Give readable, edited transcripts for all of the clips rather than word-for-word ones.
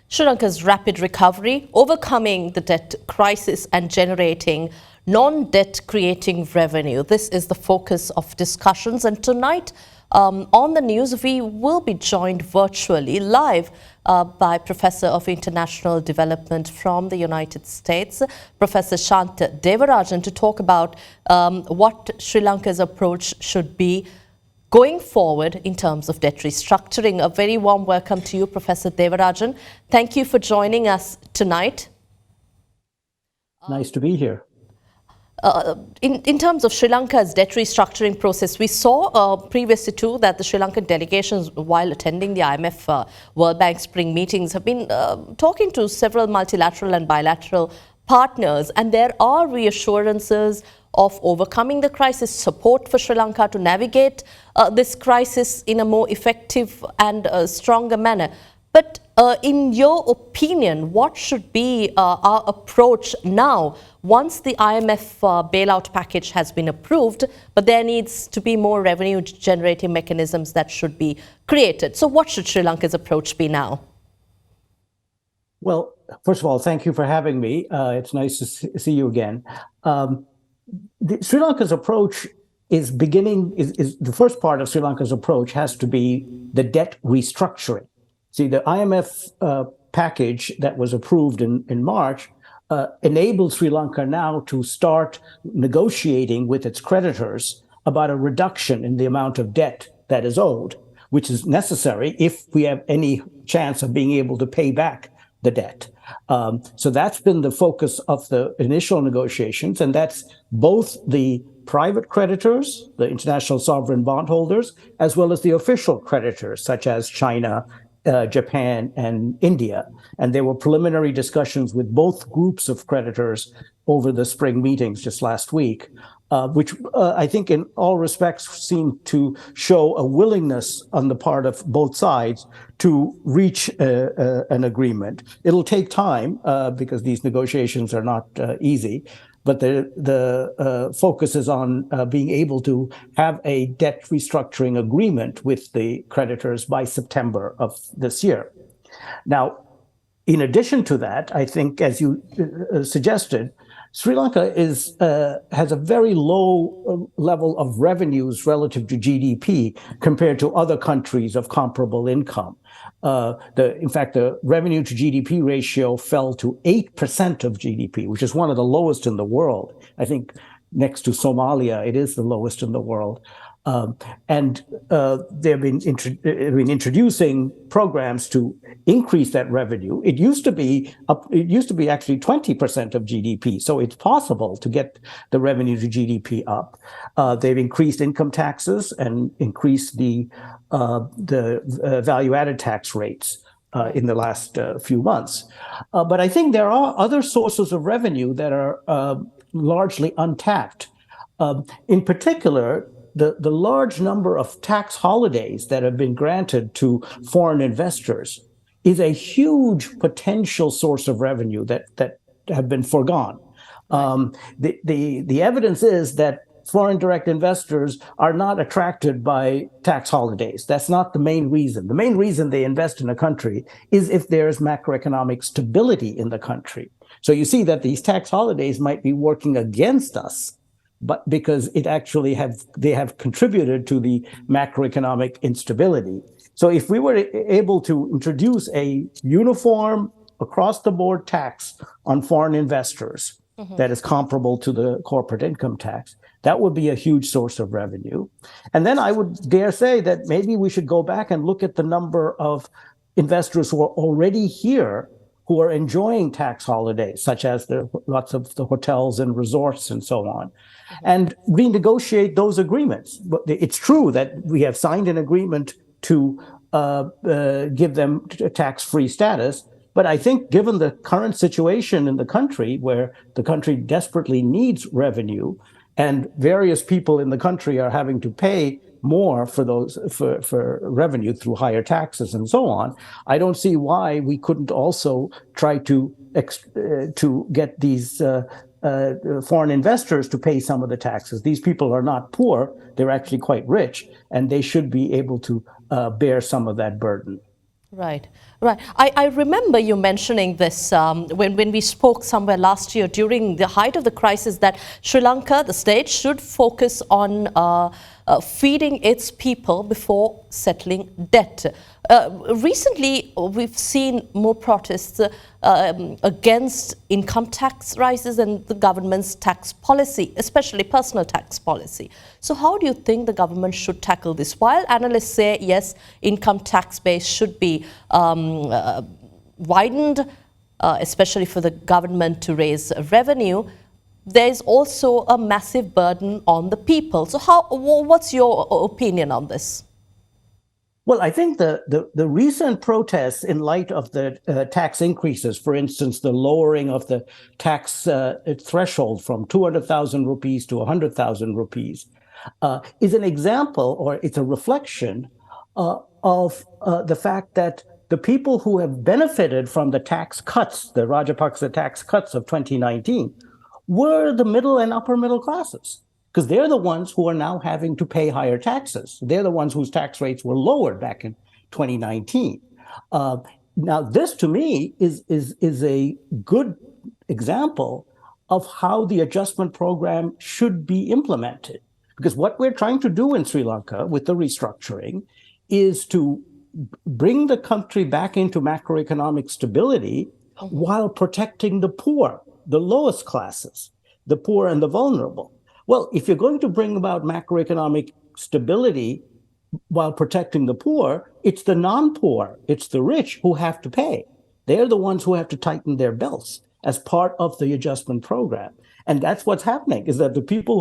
Sri Lanka's rapid recovery, overcoming the debt crisis and generating non-debt creating revenue. This is the focus of discussions, and tonight on the news we will be joined virtually live by Professor of International Development from the United States, Professor Shanta Devarajan, to talk about what Sri Lanka's approach should be going forward in terms of debt restructuring. A very warm welcome to you, Professor Devarajan. Thank you for joining us tonight. Nice to be here. In terms of Sri Lanka's debt restructuring process, we saw previously too that the Sri Lankan delegations, while attending the IMF World Bank spring meetings, have been talking to several multilateral and bilateral partners, and there are reassurances of overcoming the crisis, support for Sri Lanka to navigate this crisis in a more effective and stronger manner. But in your opinion, what should be our approach now once the IMF bailout package has been approved, but there needs to be more revenue generating mechanisms that should be created? So what should Sri Lanka's approach be now? Well, first of all, thank you for having me. It's nice to see you again. Sri Lanka's approach is the first part of Sri Lanka's approach has to be the debt restructuring. See, the IMF package that was approved in March enabled Sri Lanka now to start negotiating with its creditors about a reduction in the amount of debt that is owed, which is necessary if we have any chance of being able to pay back the debt. So that's been the focus of the initial negotiations, and that's both the private creditors, the international sovereign bondholders, as well as the official creditors, such as China, Japan, and India. And there were preliminary discussions with both groups of creditors over the spring meetings just last week, which I think in all respects seemed to show a willingness on the part of both sides to reach an agreement. It'll take time because these negotiations are not easy, but the focus is on being able to have a debt restructuring agreement with the creditors by September of this year. Now, in addition to that, I think, as you suggested, Sri Lanka has a very low level of revenues relative to GDP compared to other countries of comparable income. In fact, the revenue to GDP ratio fell to 8% of GDP, which is one of the lowest in the world. I think next to Somalia, it is the lowest in the world. They've been introducing programs to increase that revenue. It used to be actually 20% of GDP, so it's possible to get the revenue to GDP up. They've increased income taxes and increased the value-added tax rates in the last few months. But I think there are other sources of revenue that are largely untapped. In particular, the large number of tax holidays that have been granted to foreign investors is a huge potential source of revenue that have been foregone. The evidence is that foreign direct investors are not attracted by tax holidays. That's not the main reason. The main reason they invest in a country is if there's macroeconomic stability in the country. So you see that these tax holidays might be working against us, but because they have contributed to the macroeconomic instability. So if we were able to introduce a uniform across-the-board tax on foreign investors that is comparable to the corporate income tax, that would be a huge source of revenue. And then I would dare say that maybe we should go back and look at the number of investors who are already here who are enjoying tax holidays, such as lots of the hotels and resorts and so on, and renegotiate those agreements. But it's true that we have signed an agreement to give them a tax-free status, but I think given the current situation in the country, where the country desperately needs revenue, and various people in the country are having to pay more for revenue through higher taxes and so on, I don't see why we couldn't also try to get these foreign investors to pay some of the taxes. These people are not poor; they're actually quite rich, and they should be able to bear some of that burden. Right, right. I remember you mentioning this when we spoke somewhere last year during the height of the crisis, that Sri Lanka, the state, should focus on feeding its people before settling debt. Recently, we've seen more protests against income tax rises and the government's tax policy, especially personal tax policy. So how do you think the government should tackle this? While analysts say, yes, income tax base should be widened, especially for the government to raise revenue, there is also a massive burden on the people. So what's your opinion on this? Well, I think the recent protests in light of the tax increases, for instance, the lowering of the tax threshold from 200,000 rupees to 100,000 rupees, is an example, or it's a reflection of the fact that the people who have benefited from the tax cuts, the Rajapaksa tax cuts of 2019, were the middle and upper middle classes, because they're the ones who are now having to pay higher taxes. They're the ones whose tax rates were lowered back in 2019. Now, this to me is a good example of how the adjustment program should be implemented. Because what we're trying to do in Sri Lanka with the restructuring is to bring the country back into macroeconomic stability while protecting the poor, the lowest classes, the poor and the vulnerable. Well, if you're going to bring about macroeconomic stability while protecting the poor, it's the non-poor, it's the rich who have to pay. They're the ones who have to tighten their belts as part of the adjustment program. And that's what's happening, is that the people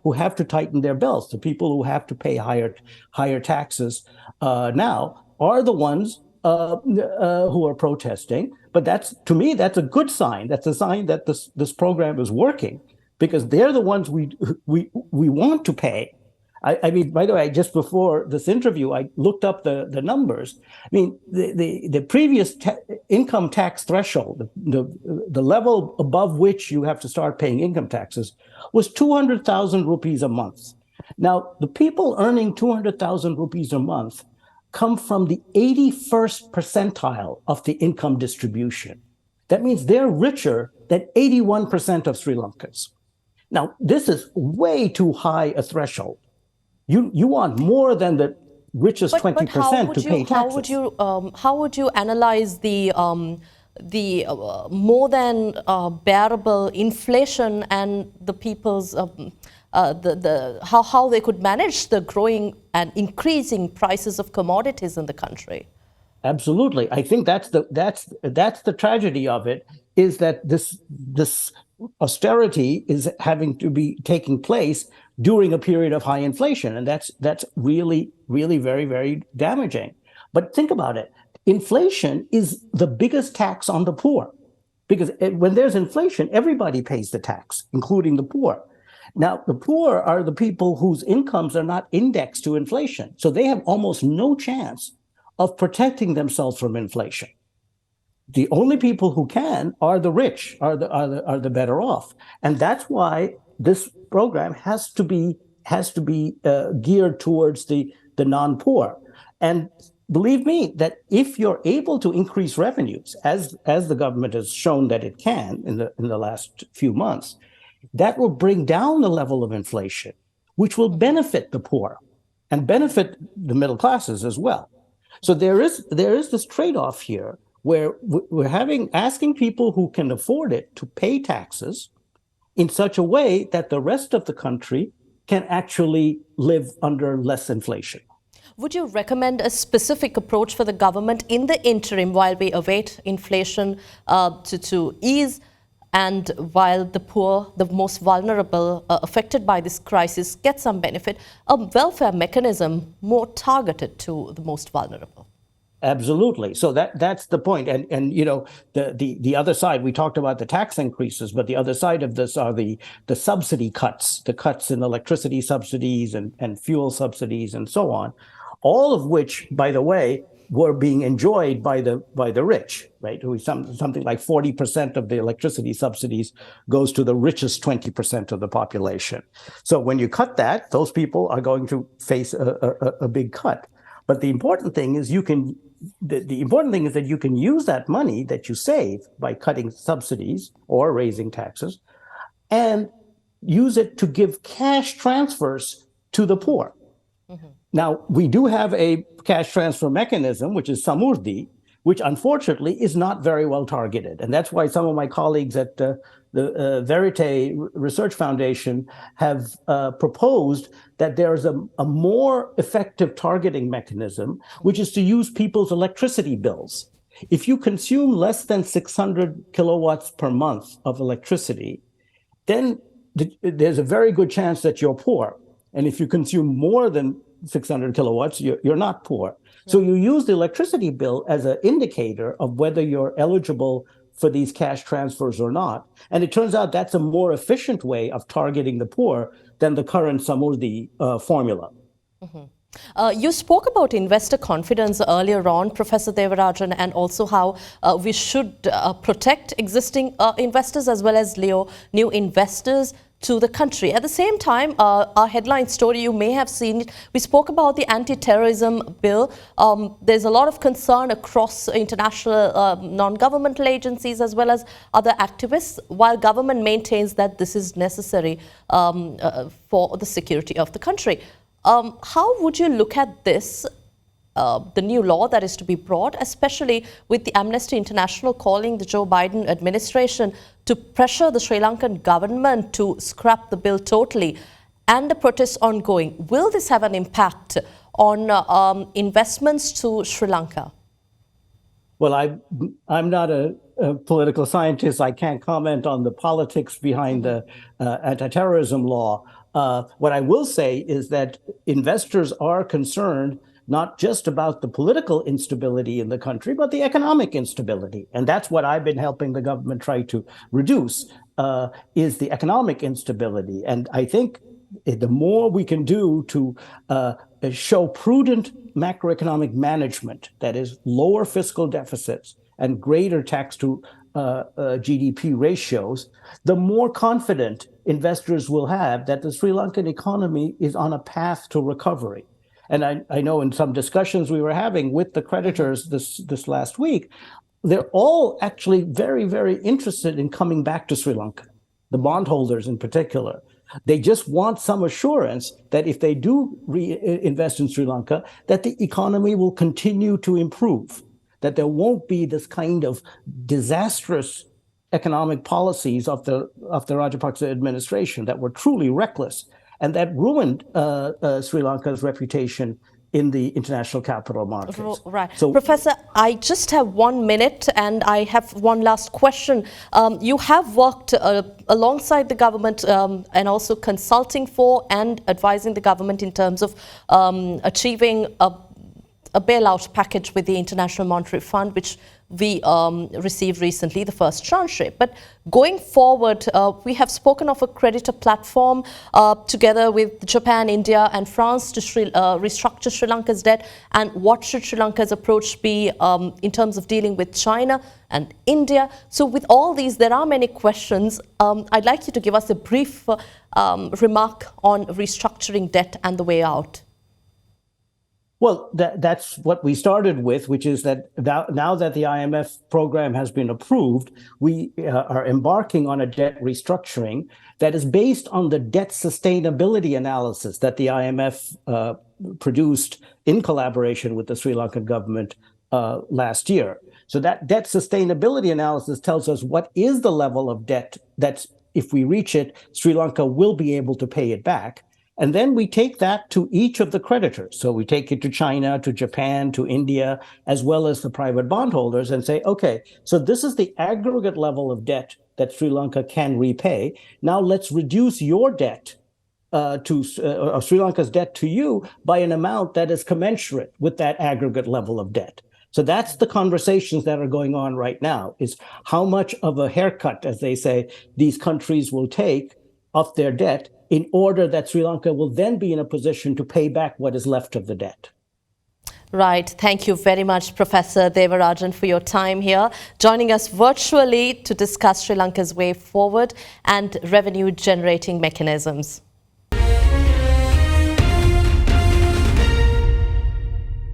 who have to tighten their belts, the people who have to pay higher taxes now, are the ones who are protesting. But to me, that's a good sign. That's a sign that this program is working, because they're the ones we want to pay. I mean, by the way, just before this interview, I looked up the numbers. I mean, the previous income tax threshold, the level above which you have to start paying income taxes, was 200,000 rupees a month. Now, the people earning 200,000 rupees a month come from the 81st percentile of the income distribution. That means they're richer than 81% of Sri Lankans. Now, this is way too high a threshold. You want more than the richest 20% to pay taxes. How would you analyze the more than bearable inflation and the people's how they could manage the growing and increasing prices of commodities in the country? Absolutely, I think that's the tragedy of it, is that this austerity is having to be taking place during a period of high inflation, and that's really very, very damaging. But think about it. Inflation is the biggest tax on the poor, because when there's inflation, everybody pays the tax, including the poor. Now, the poor are the people whose incomes are not indexed to inflation, so they have almost no chance of protecting themselves from inflation. The only people who can are the rich, are the better off, and that's why this program has to be geared towards the non-poor. And believe me, that if you're able to increase revenues, as the government has shown that it can in the last few months, that will bring down the level of inflation, which will benefit the poor and benefit the middle classes as well. So there is this trade-off here, where we're asking people who can afford it to pay taxes in such a way that the rest of the country can actually live under less inflation. Would you recommend a specific approach for the government in the interim while we await inflation to ease, and while the poor, the most vulnerable, affected by this crisis, get some benefit, a welfare mechanism more targeted to the most vulnerable? Absolutely. So that's the point. And you know, the other side, we talked about the tax increases, but the other side of this are the subsidy cuts, the cuts in electricity subsidies and fuel subsidies and so on, all of which, by the way, were being enjoyed by the rich, right? Something like 40% of the electricity subsidies goes to the richest 20% of the population. So when you cut that, those people are going to face a big cut. But the important thing is the important thing is that you can use that money that you save by cutting subsidies or raising taxes and use it to give cash transfers to the poor. Now, we do have a cash transfer mechanism, which is Samurdhi, which unfortunately is not very well targeted. And that's why some of my colleagues at the Verite Research Foundation have proposed that there's a more effective targeting mechanism, which is to use people's electricity bills. If you consume less than 600 kilowatts per month of electricity, then there's a very good chance that you're poor. And if you consume more than 600 kilowatts, you're not poor. So you use the electricity bill as an indicator of whether you're eligible for these cash transfers or not. And it turns out that's a more efficient way of targeting the poor than the current Samurdhi formula. You spoke about investor confidence earlier on, Professor Devarajan, and also how we should protect existing investors as well as new investors to the country. At the same time, our headline story, you may have seen it, we spoke about the anti-terrorism bill. There's a lot of concern across international non-governmental agencies as well as other activists, while government maintains that this is necessary for the security of the country. How would you look at this, the new law that is to be brought, especially with the Amnesty International calling the Joe Biden administration to pressure the Sri Lankan government to scrap the bill totally, and the protests ongoing? Will this have an impact on investments to Sri Lanka? Well, I'm not a political scientist. I can't comment on the politics behind the anti-terrorism law. What I will say is that investors are concerned not just about the political instability in the country, but the economic instability. And that's what I've been helping the government try to reduce, is the economic instability. And I think the more we can do to show prudent macroeconomic management, that is lower fiscal deficits and greater tax to GDP ratios, the more confident investors will have that the Sri Lankan economy is on a path to recovery. And I know in some discussions we were having with the creditors this last week, they're all actually very, very interested in coming back to Sri Lanka, the bondholders in particular. They just want some assurance that if they do invest in Sri Lanka, that the economy will continue to improve, that there won't be this kind of disastrous economic policies of the Rajapaksa administration that were truly reckless and that ruined Sri Lanka's reputation in the international capital markets. Right. So, Professor, I just have 1 minute and I have one last question. You have worked alongside the government and also consulting for and advising the government in terms of achieving a bailout package with the International Monetary Fund, which we received recently, the first tranche. But going forward, we have spoken of a creditor platform together with Japan, India and France to restructure Sri Lanka's debt. And what should Sri Lanka's approach be in terms of dealing with China and India? So with all these, there are many questions. I'd like you to give us a brief remark on restructuring debt and the way out. Well, that's what we started with, which is that now that the IMF program has been approved, we are embarking on a debt restructuring that is based on the debt sustainability analysis that the IMF produced in collaboration with the Sri Lankan government last year. So that debt sustainability analysis tells us what is the level of debt that, if we reach it, Sri Lanka will be able to pay it back. And then we take that to each of the creditors. So we take it to China, to Japan, to India, as well as the private bondholders and say, okay, so this is the aggregate level of debt that Sri Lanka can repay. Now let's reduce your debt Sri Lanka's debt to you by an amount that is commensurate with that aggregate level of debt. So that's the conversations that are going on right now, is how much of a haircut, as they say, these countries will take of their debt in order that Sri Lanka will then be in a position to pay back what is left of the debt. Right. Thank you very much, Professor Devarajan, for your time here, joining us virtually to discuss Sri Lanka's way forward and revenue-generating mechanisms.